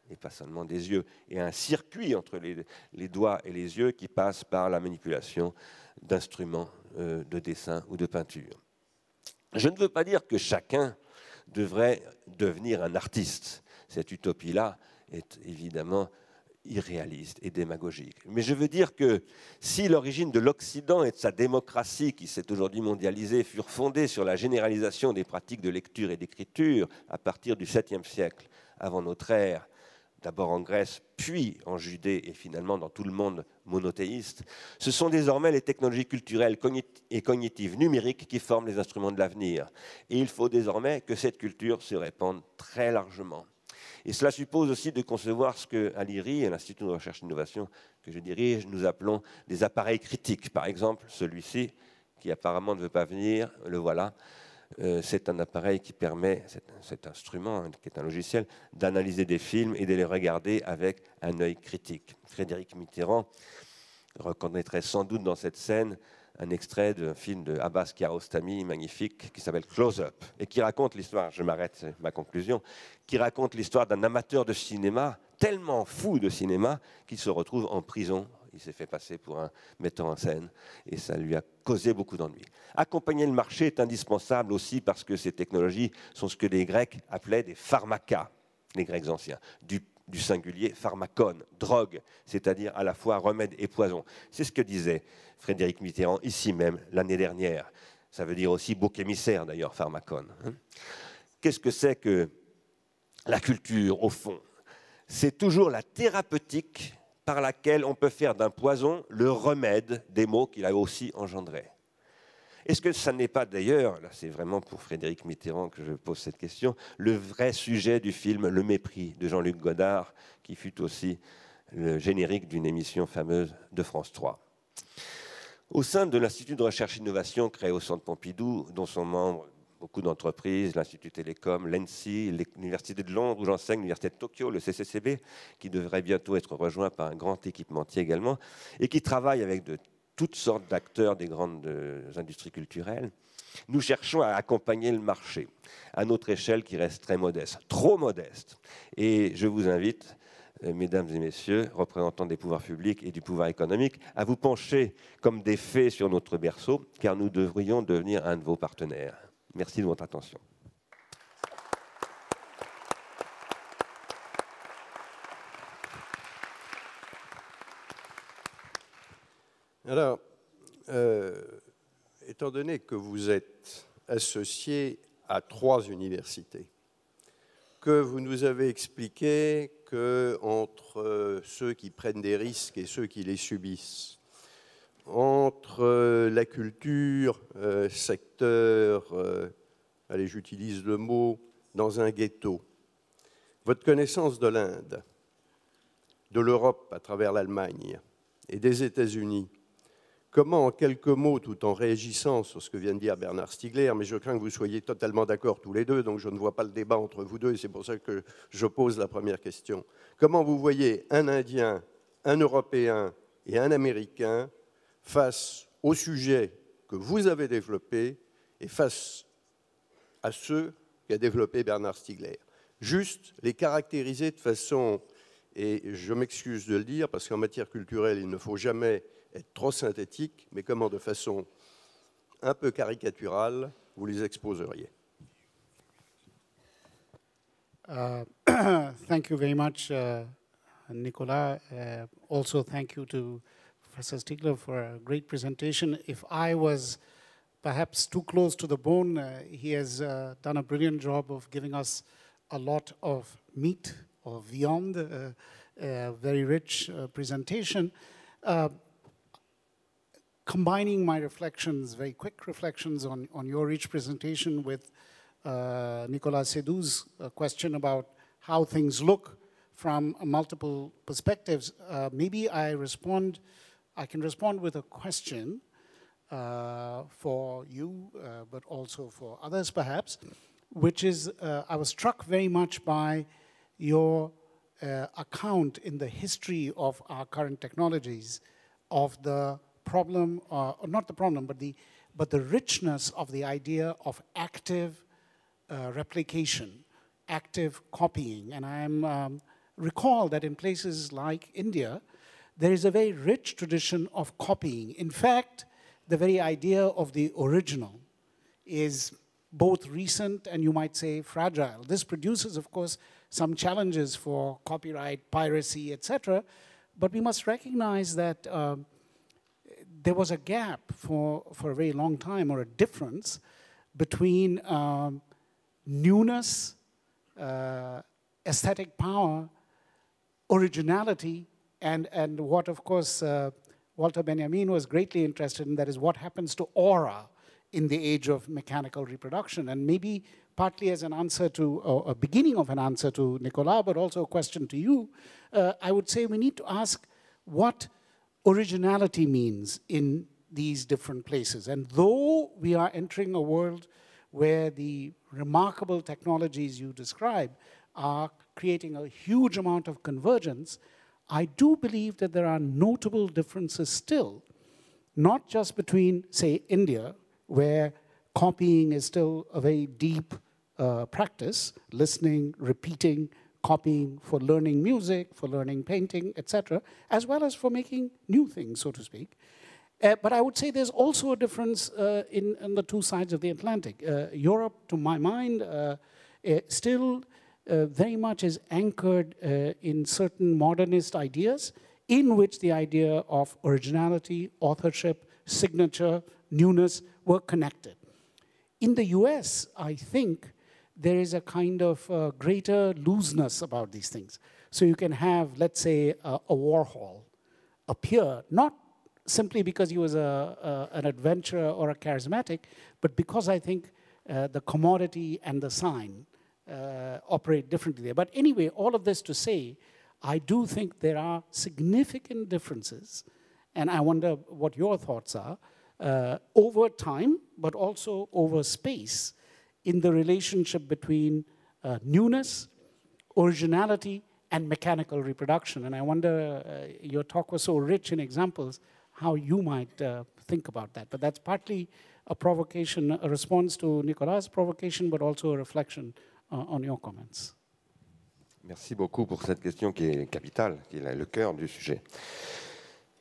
et pas seulement des yeux, et un circuit entre les doigts et les yeux qui passe par la manipulation d'instruments de dessin ou de peinture. Je ne veux pas dire que chacun devrait devenir un artiste. Cette utopie-là est évidemment irréaliste et démagogique. Mais je veux dire que si l'origine de l'Occident et de sa démocratie, qui s'est aujourd'hui mondialisée, furent fondées sur la généralisation des pratiques de lecture et d'écriture à partir du 7e siècle avant notre ère, d'abord en Grèce, puis en Judée et finalement dans tout le monde monothéiste, ce sont désormais les technologies culturelles et cognitives numériques qui forment les instruments de l'avenir. Et il faut désormais que cette culture se répande très largement. Et cela suppose aussi de concevoir ce qu'à l'IRI, à l'Institut de recherche et d'innovation que je dirige, nous appelons des appareils critiques. Par exemple, celui-ci, qui apparemment ne veut pas venir, le voilà. C'est un appareil qui permet, cet instrument, qui est un logiciel, d'analyser des films et de les regarder avec un œil critique. Frédéric Mitterrand reconnaîtrait sans doute dans cette scène un extrait d'un film de Abbas Kiarostami, magnifique, qui s'appelle Close Up, et qui raconte l'histoire, je m'arrête, c'est ma conclusion, qui raconte l'histoire d'un amateur de cinéma, tellement fou de cinéma, qu'il se retrouve en prison. Il s'est fait passer pour un metteur en scène, et ça lui a causé beaucoup d'ennuis. Accompagner le marché est indispensable aussi parce que ces technologies sont ce que les Grecs appelaient des pharmacas, les Grecs anciens, du singulier pharmacon, drogue, c'est-à-dire à la fois remède et poison. C'est ce que disait Frédéric Mitterrand ici même l'année dernière. Ça veut dire aussi bouc émissaire d'ailleurs, pharmacon. Qu'est-ce que c'est que la culture au fond? C'est toujours la thérapeutique par laquelle on peut faire d'un poison le remède des maux qu'il a aussi engendrés. Est-ce que ça n'est pas d'ailleurs, là c'est vraiment pour Frédéric Mitterrand que je pose cette question, le vrai sujet du film Le Mépris de Jean-Luc Godard, qui fut aussi le générique d'une émission fameuse de France 3. Au sein de l'Institut de recherche et innovation créé au Centre Pompidou, dont sont membres beaucoup d'entreprises, l'Institut Télécom, l'ENSI, l'Université de Londres, où j'enseigne, l'Université de Tokyo, le CCCB, qui devrait bientôt être rejoint par un grand équipementier également, et qui travaille avec de toutes sortes d'acteurs des grandes industries culturelles. Nous cherchons à accompagner le marché à notre échelle qui reste très modeste, trop modeste. Et je vous invite, mesdames et messieurs, représentants des pouvoirs publics et du pouvoir économique, à vous pencher comme des fées sur notre berceau, car nous devrions devenir un de vos partenaires. Merci de votre attention. Alors, étant donné que vous êtes associé à 3 universités, que vous nous avez expliqué qu'entre ceux qui prennent des risques et ceux qui les subissent, entre la culture, secteur, allez, j'utilise le mot, dans un ghetto, votre connaissance de l'Inde, de l'Europe à travers l'Allemagne et des États-Unis, comment, en quelques mots, tout en réagissant sur ce que vient de dire Bernard Stiegler, mais je crains que vous soyez totalement d'accord tous les deux, donc je ne vois pas le débat entre vous deux, et c'est pour ça que je pose la première question. Comment vous voyez un Indien, un Européen et un Américain face au sujet que vous avez développé et face à ceux qu'a développé Bernard Stiegler? Juste les caractériser de façon, et je m'excuse de le dire, parce qu'en matière culturelle, il ne faut jamais être trop synthétique, mais comment, de façon un peu caricaturale, vous les exposeriez? Thank you very much, Nicolas. Also, thank you to Professor Stiegler for a great presentation. If I was perhaps too close to the bone, he has done a brilliant job of giving us a lot of meat or viand, very rich presentation. Combining my reflections, very quick reflections on your rich presentation with Nicolas Seydoux's question about how things look from multiple perspectives, maybe I can respond with a question for you, but also for others perhaps, which is, I was struck very much by your account in the history of our current technologies of the problem, or not the problem, but the richness of the idea of active replication, active copying. And I recall that in places like India, there is a very rich tradition of copying. In fact, the very idea of the original is both recent and, you might say, fragile. This produces, of course, some challenges for copyright, piracy, etc. But we must recognize that there was a gap for a very long time, or a difference between newness, aesthetic power, originality, and what, of course, Walter Benjamin was greatly interested in, that is what happens to aura in the age of mechanical reproduction. And maybe partly as an answer to, or a beginning of an answer to Nicolas, but also a question to you, I would say we need to ask what originality means in these different places. And though we are entering a world where the remarkable technologies you describe are creating a huge amount of convergence, I do believe that there are notable differences still, not just between, say, India, where copying is still a very deep practice, listening, repeating, copying for learning music, for learning painting, etc., as well as for making new things, so to speak. But I would say there's also a difference in the two sides of the Atlantic. Europe, to my mind, still very much is anchored in certain modernist ideas in which the idea of originality, authorship, signature, newness were connected. In the US, I think there is a kind of greater looseness about these things. So you can have, let's say, a Warhol appear, not simply because he was an adventurer or a charismatic, but because I think the commodity and the sign operate differently there. But anyway, all of this to say, I do think there are significant differences, and I wonder what your thoughts are, over time, but also over space, in the relationship between newness, originality, and mechanical reproduction. And I wonder, your talk was so rich in examples, how you might think about that. But that's partly a provocation, a response to Nicolas' provocation, but also a reflection on your comments. Merci beaucoup pour cette question qui est capitale, qui est le cœur du sujet.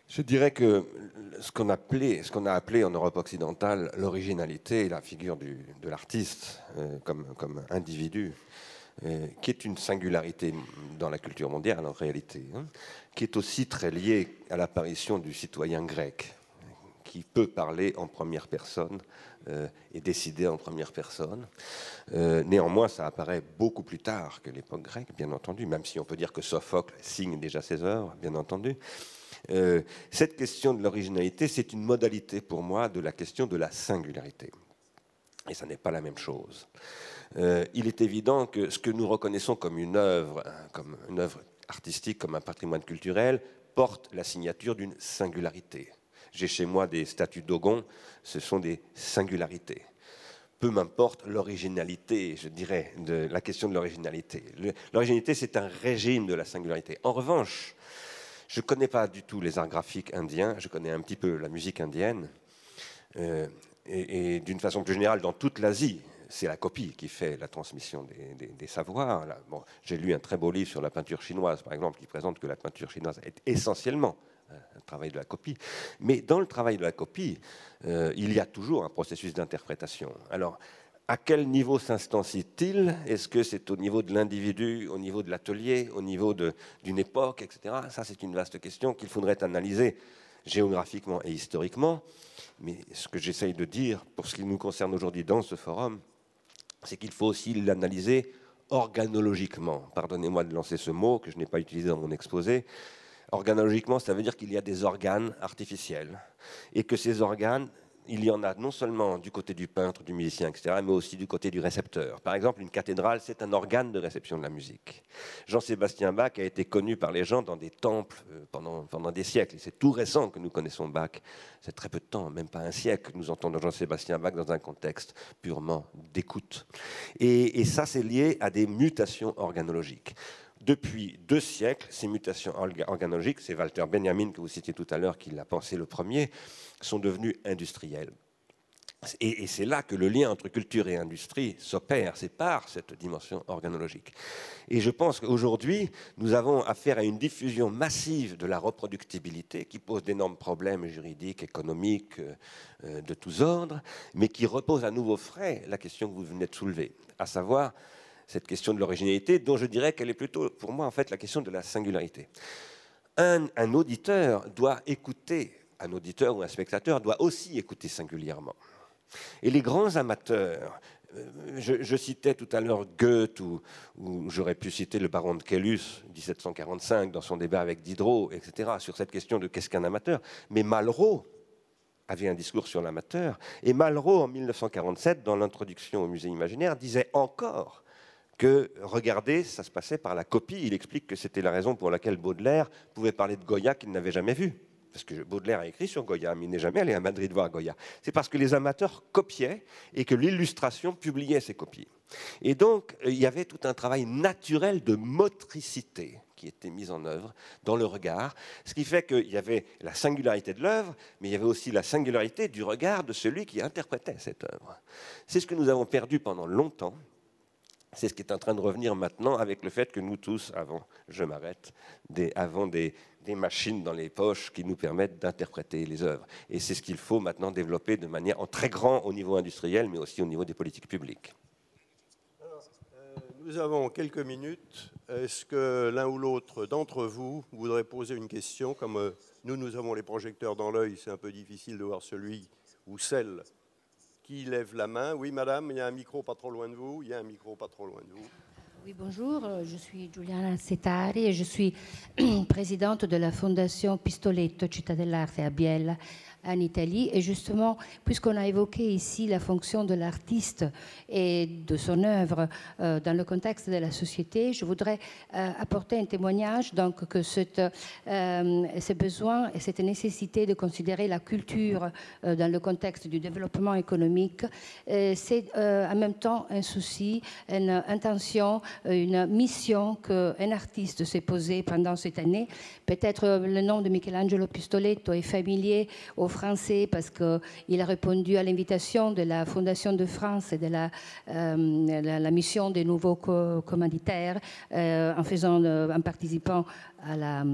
Je dirais que ce qu'on a appelé en Europe occidentale l'originalité, la figure de l'artiste comme individu, qui est une singularité dans la culture mondiale en réalité, hein, qui est aussi très liée à l'apparition du citoyen grec, qui peut parler en première personne et décider en première personne. Néanmoins, ça apparaît beaucoup plus tard que l'époque grecque, bien entendu, même si on peut dire que Sophocle signe déjà ses œuvres, bien entendu. Cette question de l'originalité, c'est une modalité pour moi de la question de la singularité. Et ça n'est pas la même chose. Il est évident que ce que nous reconnaissons comme une œuvre artistique, comme un patrimoine culturel, porte la signature d'une singularité. J'ai chez moi des statues Dogon, ce sont des singularités. Peu m'importe l'originalité, je dirais, de la question de l'originalité. L'originalité, c'est un régime de la singularité. En revanche, je ne connais pas du tout les arts graphiques indiens, je connais un petit peu la musique indienne, et d'une façon plus générale, dans toute l'Asie, c'est la copie qui fait la transmission des savoirs. Bon, j'ai lu un très beau livre sur la peinture chinoise, par exemple, qui présente que la peinture chinoise est essentiellement un travail de la copie. Mais dans le travail de la copie, il y a toujours un processus d'interprétation. Alors, à quel niveau s'instancie-t-il? Est-ce que c'est au niveau de l'individu, au niveau de l'atelier, au niveau d'une époque, etc. Ça, c'est une vaste question qu'il faudrait analyser géographiquement et historiquement. Mais ce que j'essaye de dire, pour ce qui nous concerne aujourd'hui dans ce forum, c'est qu'il faut aussi l'analyser organologiquement. Pardonnez-moi de lancer ce mot que je n'ai pas utilisé dans mon exposé. Organologiquement, ça veut dire qu'il y a des organes artificiels et que ces organes, il y en a non seulement du côté du peintre, du musicien, etc., mais aussi du côté du récepteur. Par exemple, une cathédrale, c'est un organe de réception de la musique. Jean-Sébastien Bach a été connu par les gens dans des temples pendant des siècles. C'est tout récent que nous connaissons Bach. C'est très peu de temps, même pas un siècle, que nous entendons Jean-Sébastien Bach dans un contexte purement d'écoute. Et ça, c'est lié à des mutations organologiques. Depuis 2 siècles, ces mutations organologiques, c'est Walter Benjamin que vous citiez tout à l'heure qui l'a pensé le premier, sont devenues industrielles. Et c'est là que le lien entre culture et industrie s'opère, c'est par cette dimension organologique. Et je pense qu'aujourd'hui, nous avons affaire à une diffusion massive de la reproductibilité qui pose d'énormes problèmes juridiques, économiques, de tous ordres, mais qui repose à nouveau frais la question que vous venez de soulever, à savoir cette question de l'originalité, dont je dirais qu'elle est plutôt, pour moi, en fait, la question de la singularité. Un auditeur doit écouter, un auditeur ou un spectateur doit aussi écouter singulièrement. Et les grands amateurs, je citais tout à l'heure Goethe, ou j'aurais pu citer le baron de Caylus, 1745, dans son débat avec Diderot, etc., sur cette question de qu'est-ce qu'un amateur. Mais Malraux avait un discours sur l'amateur, et Malraux, en 1947, dans l'introduction au musée imaginaire, disait encore que, regardez, ça se passait par la copie. Il explique que c'était la raison pour laquelle Baudelaire pouvait parler de Goya qu'il n'avait jamais vu. Parce que Baudelaire a écrit sur Goya, mais il n'est jamais allé à Madrid voir Goya. C'est parce que les amateurs copiaient et que l'illustration publiait ces copies. Et donc, il y avait tout un travail naturel de motricité qui était mis en œuvre dans le regard, ce qui fait qu'il y avait la singularité de l'œuvre, mais il y avait aussi la singularité du regard de celui qui interprétait cette œuvre. C'est ce que nous avons perdu pendant longtemps. C'est ce qui est en train de revenir maintenant avec le fait que nous tous avons, je m'arrête, avons des machines dans les poches qui nous permettent d'interpréter les œuvres. Et c'est ce qu'il faut maintenant développer de manière en très grand au niveau industriel, mais aussi au niveau des politiques publiques. Alors, nous avons quelques minutes. Est-ce que l'un ou l'autre d'entre vous voudrait poser une question? Comme nous avons les projecteurs dans l'œil, c'est un peu difficile de voir celui ou celle qui lève la main. Oui, madame, il y a un micro pas trop loin de vous. Il y a un micro pas trop loin de vous. Oui, bonjour, je suis Giuliana Setari et je suis présidente de la Fondation Pistoletto Città dell'Arte à Biella, en Italie. Et justement, puisqu'on a évoqué ici la fonction de l'artiste et de son œuvre dans le contexte de la société, je voudrais apporter un témoignage donc que ce besoin et cette nécessité de considérer la culture dans le contexte du développement économique, c'est en même temps un souci, une intention, une mission qu'un artiste s'est posée pendant cette année. Peut-être le nom de Michelangelo Pistoletto est familier aux Français parce qu'il a répondu à l'invitation de la Fondation de France et de la mission des nouveaux commanditaires en participant à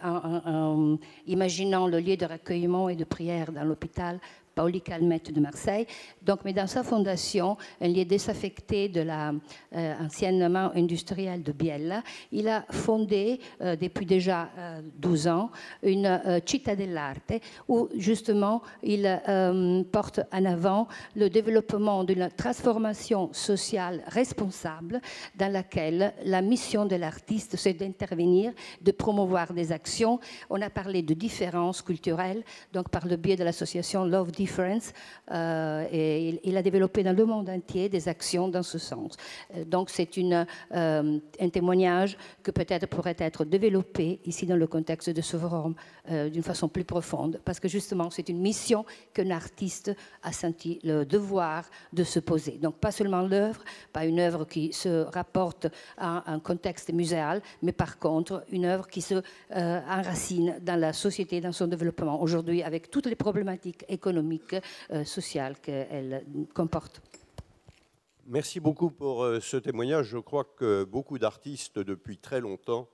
en imaginant le lieu de recueillement et de prière dans l'hôpital Paoli Calmette de Marseille. Donc, mais dans sa fondation, un lieu désaffecté de anciennement industriel de Biella, il a fondé depuis déjà 12 ans une Città dell'Arte où justement il porte en avant le développement d'une transformation sociale responsable dans laquelle la mission de l'artiste c'est d'intervenir, de promouvoir des actions. On a parlé de différences culturelles, donc par le biais de l'association Love Difference, et il a développé dans le monde entier des actions dans ce sens. Donc c'est un témoignage que peut-être pourrait être développé ici dans le contexte de ce forum d'une façon plus profonde, parce que justement c'est une mission qu'un artiste a senti le devoir de se poser. Donc pas seulement l'œuvre, pas une œuvre qui se rapporte à un contexte muséal, mais par contre une œuvre qui se enracine dans la société, dans son développement aujourd'hui, avec toutes les problématiques économiques, sociales qu'elle comporte. Merci beaucoup pour ce témoignage. Je crois que beaucoup d'artistes, depuis très longtemps,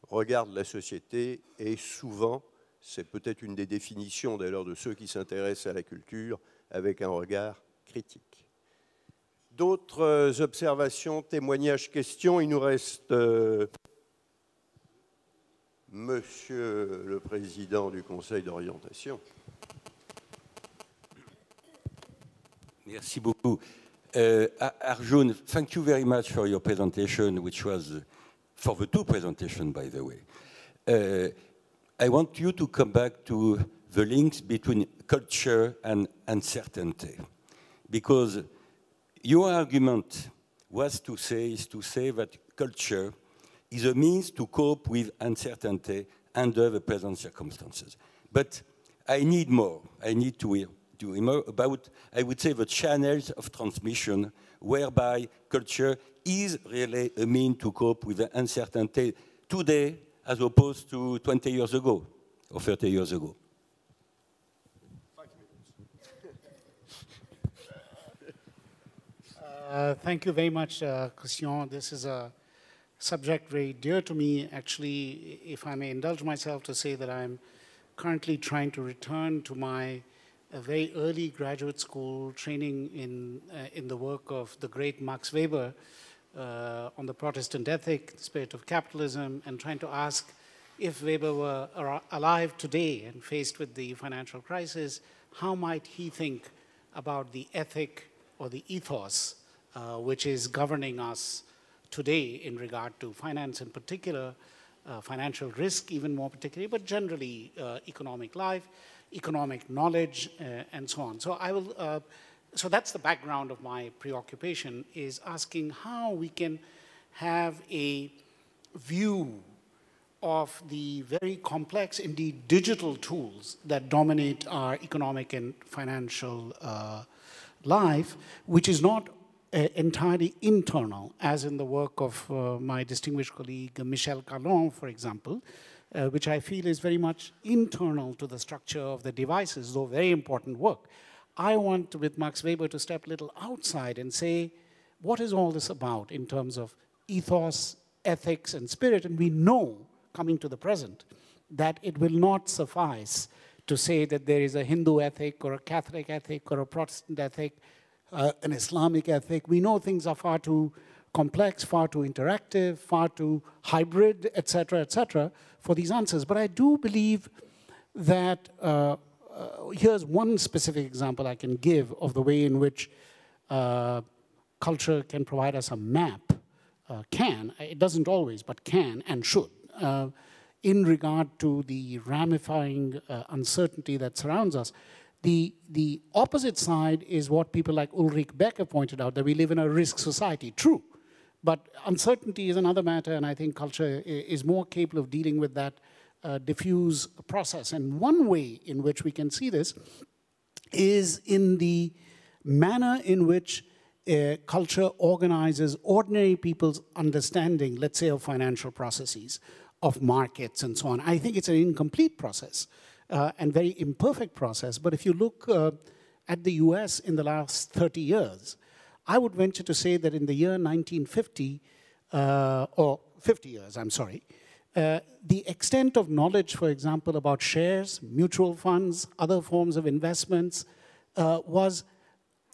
regardent la société et souvent, c'est peut-être une des définitions d'ailleurs de ceux qui s'intéressent à la culture, avec un regard critique. D'autres observations, témoignages, questions? Il nous reste Monsieur le Président du Conseil d'orientation. Merci beaucoup. Arjun, thank you very much for your presentation, which was for the two presentations, by the way. I want you to come back to the links between culture and uncertainty, because your argument is to say that culture is a means to cope with uncertainty under the present circumstances. But I need more. I need to hear more about, I would say, the channels of transmission whereby culture is really a means to cope with the uncertainty today as opposed to 20 years ago or 30 years ago. 5 minutes. Thank you very much, Christian. This is a subject very dear to me. Actually, if I may indulge myself to say that I'm currently trying to return to my very early graduate school training in the work of the great Max Weber on the Protestant ethic, the spirit of capitalism, and trying to ask if Weber were alive today and faced with the financial crisis, how might he think about the ethic or the ethos which is governing us today in regard to finance in particular, financial risk even more particularly, but generally economic life, economic knowledge, and so on. So I will. So that's the background of my preoccupation, is asking how we can have a view of the very complex, indeed digital tools that dominate our economic and financial life, which is not entirely internal, as in the work of my distinguished colleague Michel Carlon, for example, which I feel is very much internal to the structure of the devices, though very important work. I want, with Max Weber, to step a little outside and say, what is all this about in terms of ethos, ethics, and spirit? And we know, coming to the present, that it will not suffice to say that there is a Hindu ethic or a Catholic ethic or a Protestant ethic, an Islamic ethic. We know things are far too complex, far too interactive, far too hybrid, et cetera, for these answers. But I do believe that here's one specific example I can give of the way in which culture can provide us a map can, it doesn't always, but can and should, in regard to the ramifying uncertainty that surrounds us. The opposite side is what people like Ulrich Becker pointed out, that we live in a risk society. True, but uncertainty is another matter, and I think culture is more capable of dealing with that diffuse process. And one way in which we can see this is in the manner in which culture organizes ordinary people's understanding, let's say, of financial processes, of markets and so on. I think it's an incomplete process and very imperfect process. But if you look at the US in the last 30 years, I would venture to say that in the year 1950, or 50 years, I'm sorry, the extent of knowledge, for example, about shares, mutual funds, other forms of investments was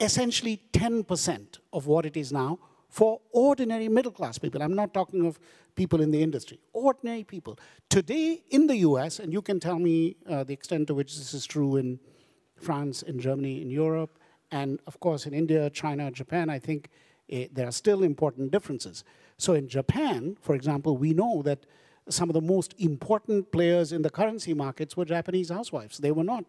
essentially 10% of what it is now for ordinary middle-class people. I'm not talking of people in the industry, ordinary people. Today in the US, and you can tell me the extent to which this is true in France, in Germany, in Europe, and of course in India, China, Japan, I think there are still important differences. So in Japan, for example, we know that some of the most important players in the currency markets were Japanese housewives. They were not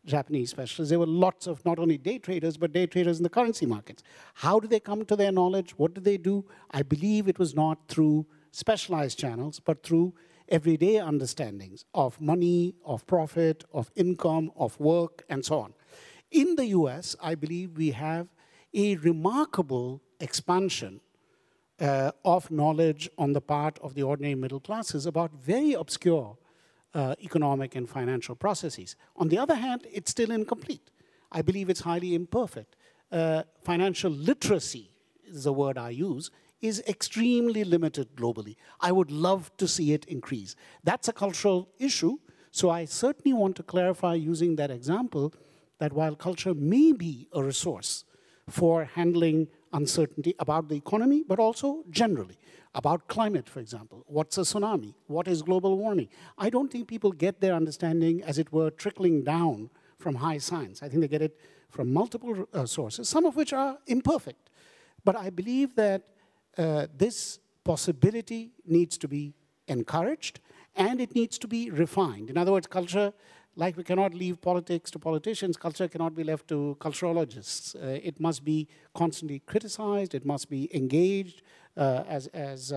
Japanese specialists. There were lots of not only day traders, but day traders in the currency markets. How do they come to their knowledge? What do they do? I believe it was not through specialized channels, but through everyday understandings of money, of profit, of income, of work, and so on. In the US, I believe we have a remarkable expansion of knowledge on the part of the ordinary middle classes about very obscure economic and financial processes. On the other hand, it's still incomplete. I believe it's highly imperfect. Financial literacy is the word I use, is extremely limited globally. I would love to see it increase. That's a cultural issue, so I certainly want to clarify using that example that while culture may be a resource for handling uncertainty about the economy, but also generally, about climate, for example. What's a tsunami? What is global warming? I don't think people get their understanding, as it were, trickling down from high science. I think they get it from multiple sources, some of which are imperfect. But I believe that this possibility needs to be encouraged, and it needs to be refined. In other words, culture, like we cannot leave politics to politicians, culture cannot be left to culturologists. It must be constantly criticized, it must be engaged. As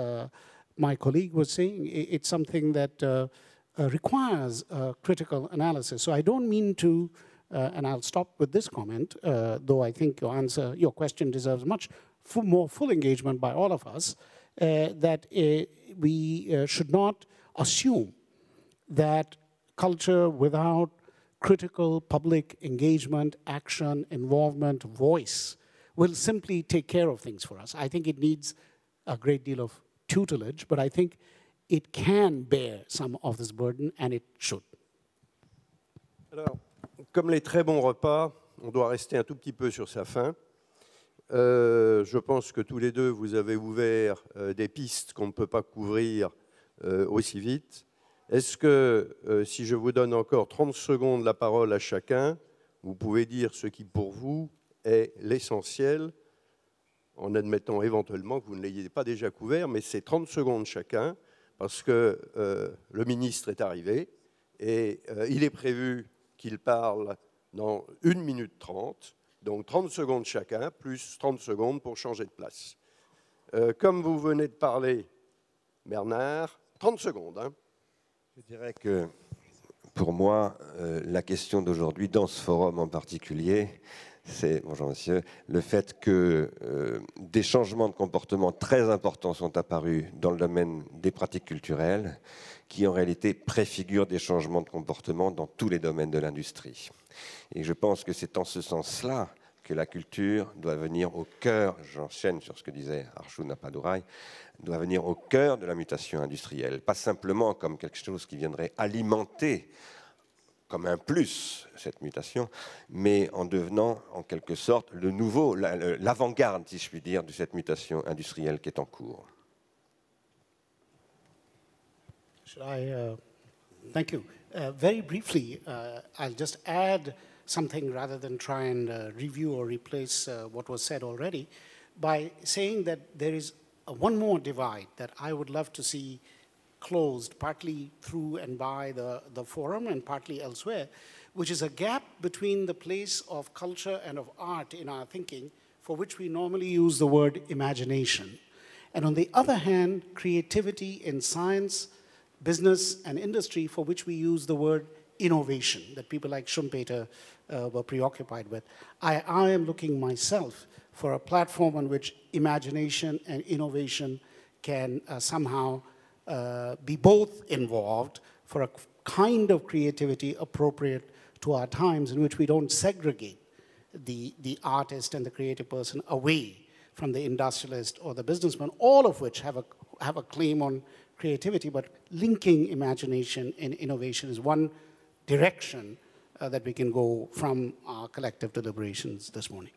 my colleague was saying, it's something that requires critical analysis. So I don't mean to, and I'll stop with this comment, though I think your question deserves much more full engagement by all of us, that we should not assume that culture without critical public engagement, action, involvement, voice will simply take care of things for us. I think it needs a great deal of tutelage, but I think it can bear some of this burden, and it should. Alors, comme les très bons repas, on doit rester un tout petit peu sur sa faim. Je pense que tous les deux, vous avez ouvert des pistes qu'on ne peut pas couvrir aussi vite. Est-ce que, si je vous donne encore 30 secondes la parole à chacun, vous pouvez dire ce qui, pour vous, est l'essentiel, en admettant éventuellement que vous ne l'ayez pas déjà couvert, mais c'est 30 secondes chacun, parce que le ministre est arrivé, et il est prévu qu'il parle dans 1 minute 30, donc 30 secondes chacun, plus 30 secondes pour changer de place. Comme vous venez de parler, Bernard, 30 secondes, hein. Je dirais que pour moi, la question d'aujourd'hui, dans ce forum en particulier, c'est, bonjour monsieur, le fait que des changements de comportement très importants sont apparus dans le domaine des pratiques culturelles, qui en réalité préfigurent des changements de comportement dans tous les domaines de l'industrie. Et je pense que c'est en ce sens-là que la culture doit venir au cœur, j'enchaîne sur ce que disait Arjun Appadurai, doit venir au cœur de la mutation industrielle, pas simplement comme quelque chose qui viendrait alimenter comme un plus cette mutation, mais en devenant en quelque sorte le nouveau, l'avant-garde, si je puis dire, de cette mutation industrielle qui est en cours. Thank you. Very briefly, I'll just add something rather than try and review or replace what was said already by saying that there is one more divide that I would love to see closed, partly through and by the forum and partly elsewhere, which is a gap between the place of culture and of art in our thinking, for which we normally use the word imagination. And on the other hand, creativity in science, business, and industry, for which we use the word innovation, that people like Schumpeter were preoccupied with. I am looking myself for a platform on which imagination and innovation can somehow be both involved, for a kind of creativity appropriate to our times, in which we don't segregate the artist and the creative person away from the industrialist or the businessman, all of which have a claim on creativity, but linking imagination and innovation is one direction that we can go from our collective deliberations this morning.